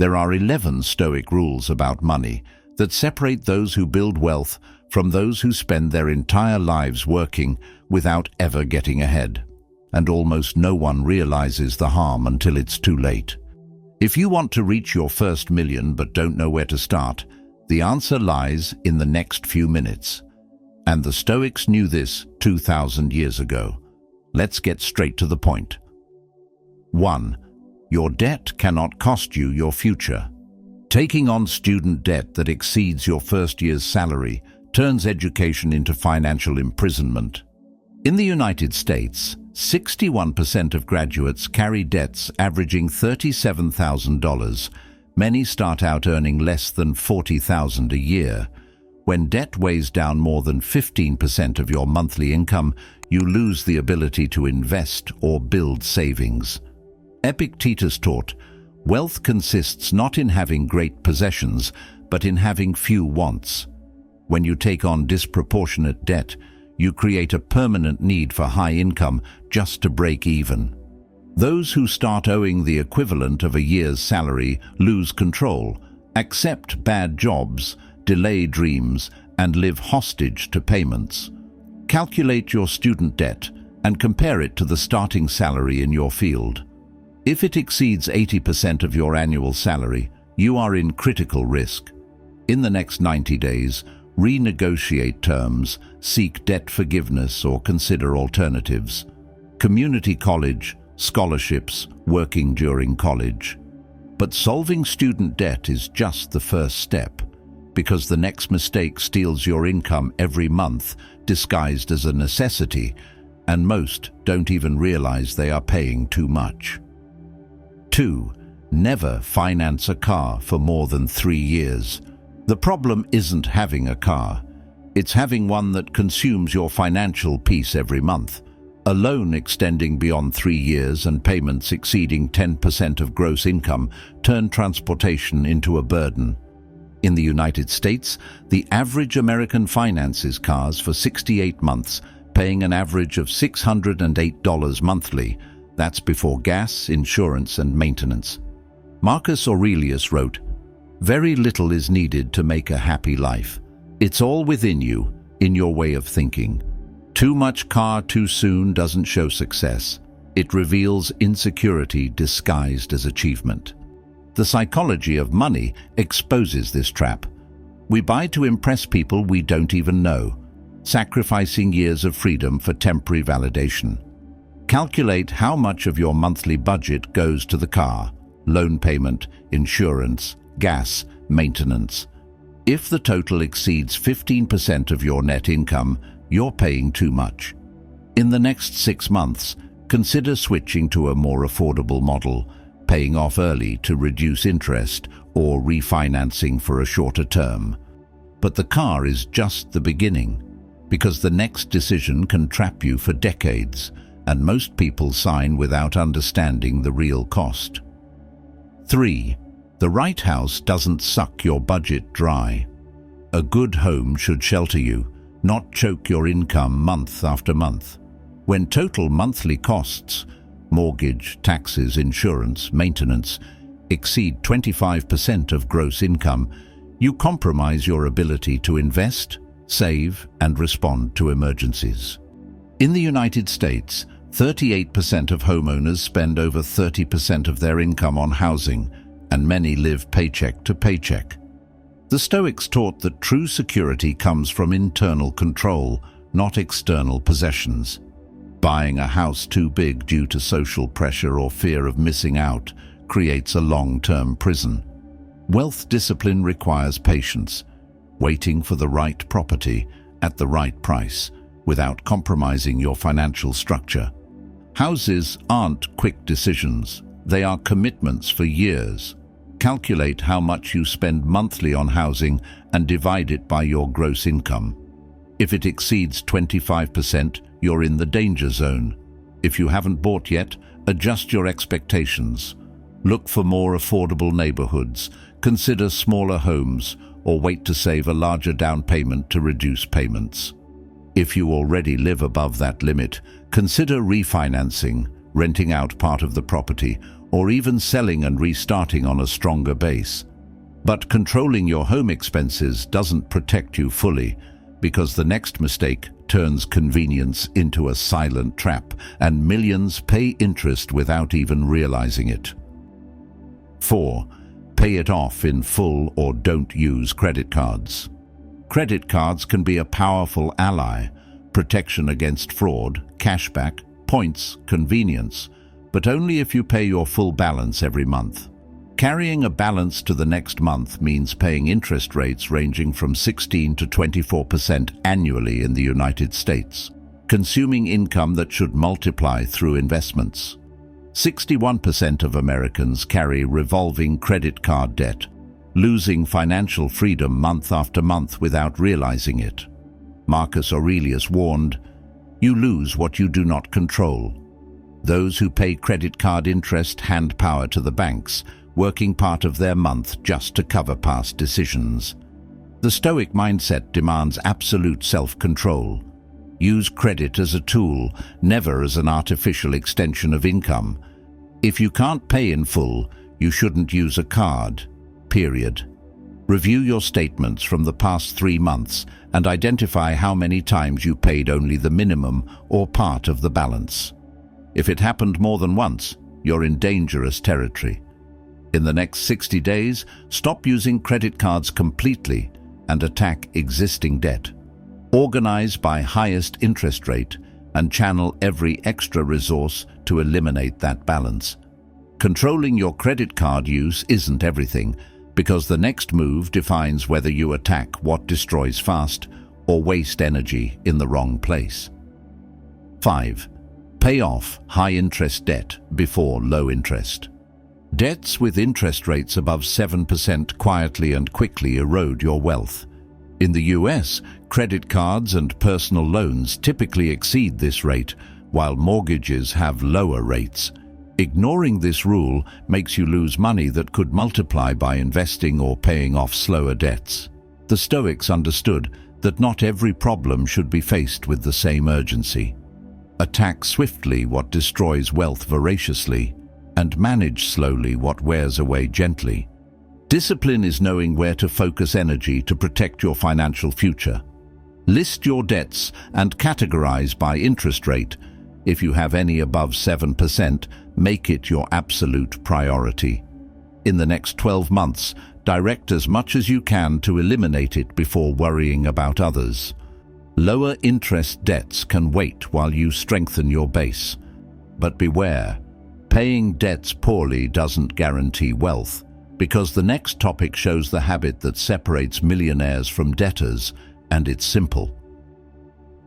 There are 11 Stoic rules about money that separate those who build wealth from those who spend their entire lives working without ever getting ahead. And almost no one realizes the harm until it's too late. If you want to reach your first million but don't know where to start, the answer lies in the next few minutes. And the Stoics knew this 2,000 years ago. Let's get straight to the point. 1. Your debt cannot cost you your future. Taking on student debt that exceeds your first year's salary turns education into financial imprisonment. In the United States, 61% of graduates carry debts averaging $37,000. Many start out earning less than $40,000 a year. When debt weighs down more than 15% of your monthly income, you lose the ability to invest or build savings. Epictetus taught, wealth consists not in having great possessions, but in having few wants. When you take on disproportionate debt, you create a permanent need for high income just to break even. Those who start owing the equivalent of a year's salary lose control, accept bad jobs, delay dreams, and live hostage to payments. Calculate your student debt and compare it to the starting salary in your field. If it exceeds 80% of your annual salary, you are in critical risk. In the next 90 days, renegotiate terms, seek debt forgiveness, or consider alternatives. Community college, scholarships, working during college. But solving student debt is just the first step, because the next mistake steals your income every month, disguised as a necessity, and most don't even realize they are paying too much. 2. Never finance a car for more than 3 years. The problem isn't having a car. It's having one that consumes your financial peace every month. A loan extending beyond 3 years and payments exceeding 10% of gross income turn transportation into a burden. In the United States, the average American finances cars for 68 months, paying an average of $608 monthly. That's before gas, insurance, and maintenance. Marcus Aurelius wrote, "Very little is needed to make a happy life. It's all within you, in your way of thinking. Too much car too soon doesn't show success. It reveals insecurity disguised as achievement." The psychology of money exposes this trap. We buy to impress people we don't even know, sacrificing years of freedom for temporary validation. Calculate how much of your monthly budget goes to the car, loan payment, insurance, gas, maintenance. If the total exceeds 15% of your net income, you're paying too much. In the next 6 months, consider switching to a more affordable model, paying off early to reduce interest, or refinancing for a shorter term. But the car is just the beginning, because the next decision can trap you for decades, and most people sign without understanding the real cost. 3. The right house doesn't suck your budget dry. A good home should shelter you, not choke your income month after month. When total monthly costs, mortgage, taxes, insurance, maintenance, exceed 25% of gross income, you compromise your ability to invest, save, and respond to emergencies. In the United States, 38% of homeowners spend over 30% of their income on housing, and many live paycheck to paycheck. The Stoics taught that true security comes from internal control, not external possessions. Buying a house too big due to social pressure or fear of missing out creates a long-term prison. Wealth discipline requires patience, waiting for the right property at the right price without compromising your financial structure. Houses aren't quick decisions, they are commitments for years. Calculate how much you spend monthly on housing and divide it by your gross income. If it exceeds 25%, you're in the danger zone. If you haven't bought yet, adjust your expectations. Look for more affordable neighborhoods, consider smaller homes, or wait to save a larger down payment to reduce payments. If you already live above that limit, consider refinancing, renting out part of the property, or even selling and restarting on a stronger base. But controlling your home expenses doesn't protect you fully, because the next mistake turns convenience into a silent trap, and millions pay interest without even realizing it. 4. Pay it off in full or don't use credit cards. Credit cards can be a powerful ally: protection against fraud, cashback, points, convenience, but only if you pay your full balance every month. Carrying a balance to the next month means paying interest rates ranging from 16 to 24% annually in the United States, consuming income that should multiply through investments. 61% of Americans carry revolving credit card debt, losing financial freedom month after month without realizing it. Marcus Aurelius warned, "You lose what you do not control." Those who pay credit card interest hand power to the banks, working part of their month just to cover past decisions. The Stoic mindset demands absolute self-control. Use credit as a tool, never as an artificial extension of income. If you can't pay in full, you shouldn't use a card, period. Review your statements from the past 3 months and identify how many times you paid only the minimum or part of the balance. If it happened more than once, you're in dangerous territory. In the next 60 days, stop using credit cards completely and attack existing debt. Organize by highest interest rate and channel every extra resource to eliminate that balance. Controlling your credit card use isn't everything, because the next move defines whether you attack what destroys fast or waste energy in the wrong place. 5. Pay off high-interest debt before low interest. Debts with interest rates above 7% quietly and quickly erode your wealth. In the US, credit cards and personal loans typically exceed this rate, while mortgages have lower rates. Ignoring this rule makes you lose money that could multiply by investing or paying off slower debts. The Stoics understood that not every problem should be faced with the same urgency. Attack swiftly what destroys wealth voraciously, and manage slowly what wears away gently. Discipline is knowing where to focus energy to protect your financial future. List your debts and categorize by interest rate. If you have any above 7%, make it your absolute priority. In the next 12 months, direct as much as you can to eliminate it before worrying about others. Lower interest debts can wait while you strengthen your base. But beware, paying debts poorly doesn't guarantee wealth, because the next topic shows the habit that separates millionaires from debtors, and it's simple.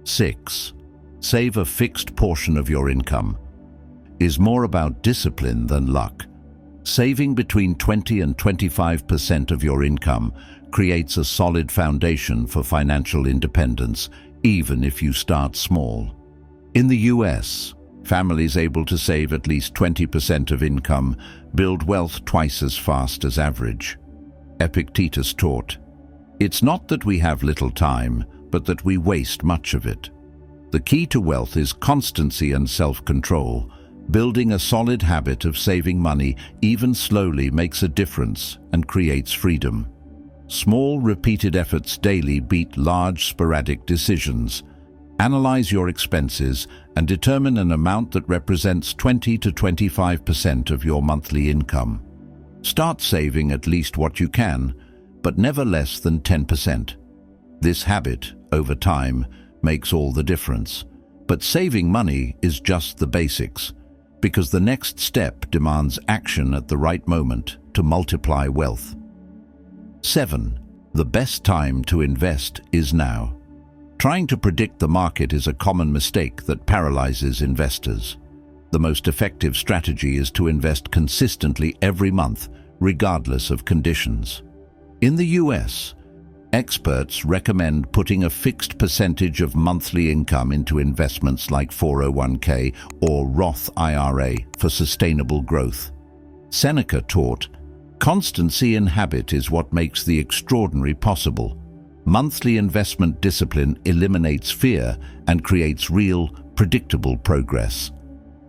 6. Save a fixed portion of your income. Is more about discipline than luck. Saving between 20 and 25% of your income creates a solid foundation for financial independence, even if you start small. In the US, families able to save at least 20% of income build wealth twice as fast as average. Epictetus taught, "It's not that we have little time, but that we waste much of it." The key to wealth is constancy and self-control. Building a solid habit of saving money, even slowly, makes a difference and creates freedom. Small, repeated efforts daily beat large, sporadic decisions. Analyze your expenses and determine an amount that represents 20 to 25% of your monthly income. Start saving at least what you can, but never less than 10%. This habit, over time, makes all the difference. But saving money is just the basics, because the next step demands action at the right moment to multiply wealth. 7. The best time to invest is now. Trying to predict the market is a common mistake that paralyzes investors. The most effective strategy is to invest consistently every month, regardless of conditions. In the US, experts recommend putting a fixed percentage of monthly income into investments like 401k or Roth IRA for sustainable growth. Seneca taught, "Constancy in habit is what makes the extraordinary possible." Monthly investment discipline eliminates fear and creates real, predictable progress.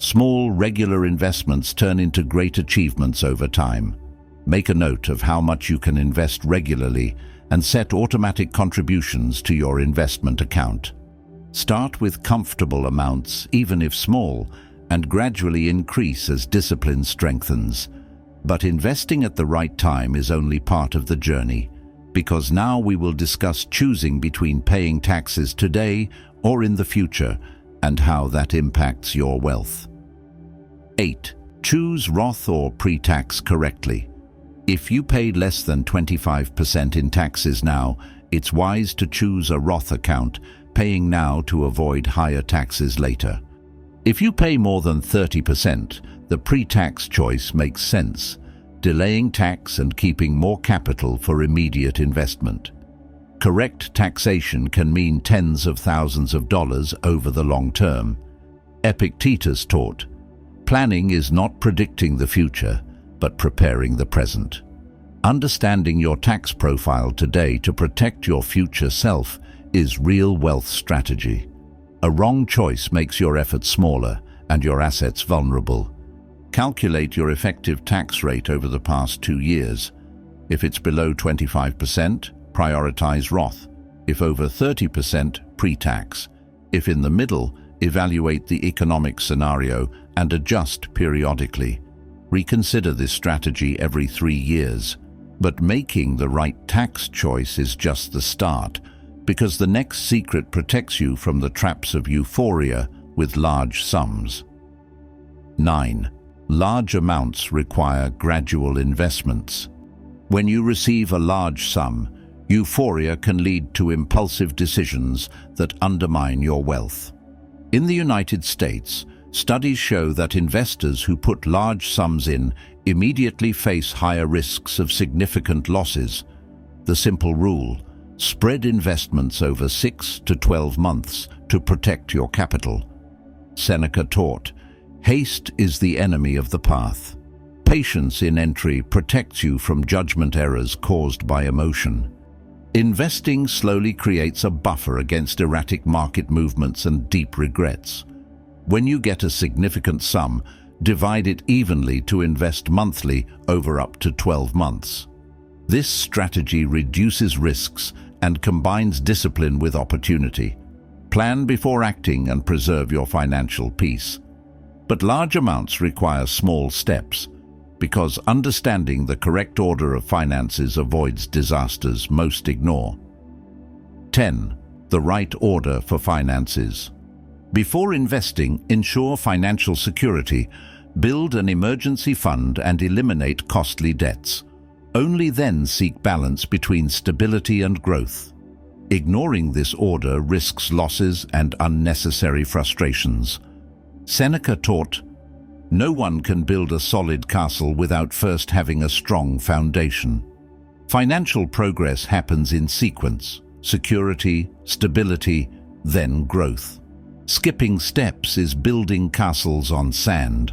Small, regular investments turn into great achievements over time. Make a note of how much you can invest regularly and set automatic contributions to your investment account. Start with comfortable amounts, even if small, and gradually increase as discipline strengthens. But investing at the right time is only part of the journey, because now we will discuss choosing between paying taxes today or in the future and how that impacts your wealth. 8. Choose Roth or pre-tax correctly. If you pay less than 25% in taxes now, it's wise to choose a Roth account, paying now to avoid higher taxes later. If you pay more than 30%, the pre-tax choice makes sense, delaying tax and keeping more capital for immediate investment. Correct taxation can mean tens of thousands of dollars over the long term. Epictetus taught, "Planning is not predicting the future, but preparing the present." Understanding your tax profile today to protect your future self is real wealth strategy. A wrong choice makes your efforts smaller and your assets vulnerable. Calculate your effective tax rate over the past 2 years. If it's below 25%, prioritize Roth. If over 30%, pre-tax. If in the middle, evaluate the economic scenario and adjust periodically. Reconsider this strategy every 3 years. But making the right tax choice is just the start, because the next secret protects you from the traps of euphoria with large sums. 9. Large amounts require gradual investments. When you receive a large sum, euphoria can lead to impulsive decisions that undermine your wealth. In the United States, studies show that investors who put large sums in immediately face higher risks of significant losses. The simple rule: spread investments over 6 to 12 months to protect your capital. Seneca taught, "Haste is the enemy of the path." Patience in entry protects you from judgment errors caused by emotion. Investing slowly creates a buffer against erratic market movements and deep regrets. When you get a significant sum, divide it evenly to invest monthly over up to 12 months. This strategy reduces risks and combines discipline with opportunity. Plan before acting and preserve your financial peace. But large amounts require small steps, because understanding the correct order of finances avoids disasters most ignore. 10. The right order for finances. Before investing, ensure financial security, build an emergency fund and eliminate costly debts. Only then seek balance between stability and growth. Ignoring this order risks losses and unnecessary frustrations. Seneca taught, "No one can build a solid castle without first having a strong foundation." Financial progress happens in sequence: security, stability, then growth. Skipping steps is building castles on sand.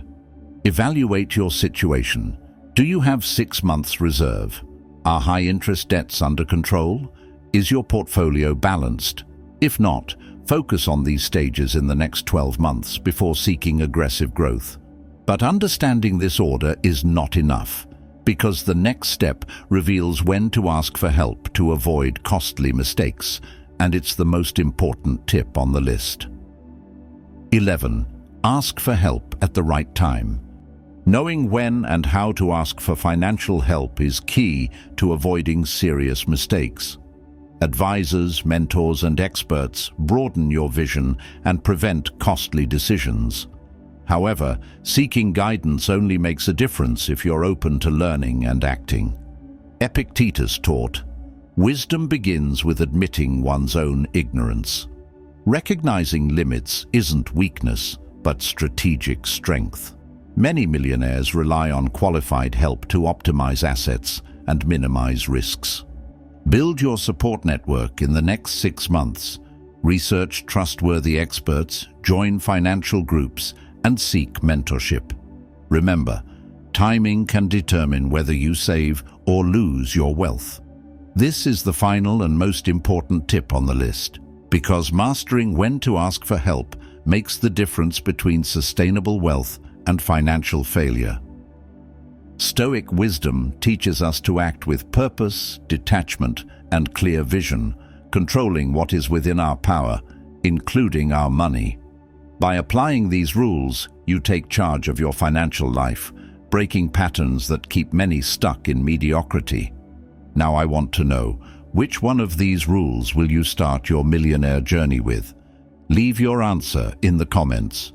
Evaluate your situation. Do you have 6 months reserve? Are high-interest debts under control? Is your portfolio balanced? If not, focus on these stages in the next 12 months before seeking aggressive growth. But understanding this order is not enough, because the next step reveals when to ask for help to avoid costly mistakes, and it's the most important tip on the list. 11. Ask for help at the right time. Knowing when and how to ask for financial help is key to avoiding serious mistakes. Advisors, mentors, and experts broaden your vision and prevent costly decisions. However, seeking guidance only makes a difference if you're open to learning and acting. Epictetus taught, "Wisdom begins with admitting one's own ignorance." Recognizing limits isn't weakness, but strategic strength. Many millionaires rely on qualified help to optimize assets and minimize risks. Build your support network in the next 6 months. Research trustworthy experts, join financial groups, and seek mentorship. Remember, timing can determine whether you save or lose your wealth. This is the final and most important tip on the list, because mastering when to ask for help makes the difference between sustainable wealth and financial failure. Stoic wisdom teaches us to act with purpose, detachment, and clear vision, controlling what is within our power, including our money. By applying these rules, you take charge of your financial life, breaking patterns that keep many stuck in mediocrity. Now I want to know, which one of these rules will you start your millionaire journey with? Leave your answer in the comments.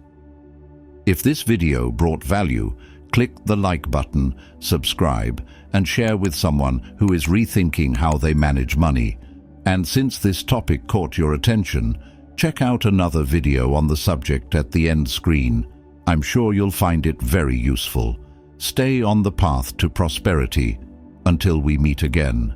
If this video brought value, click the like button, subscribe, and share with someone who is rethinking how they manage money. And since this topic caught your attention, check out another video on the subject at the end screen. I'm sure you'll find it very useful. Stay on the path to prosperity until we meet again.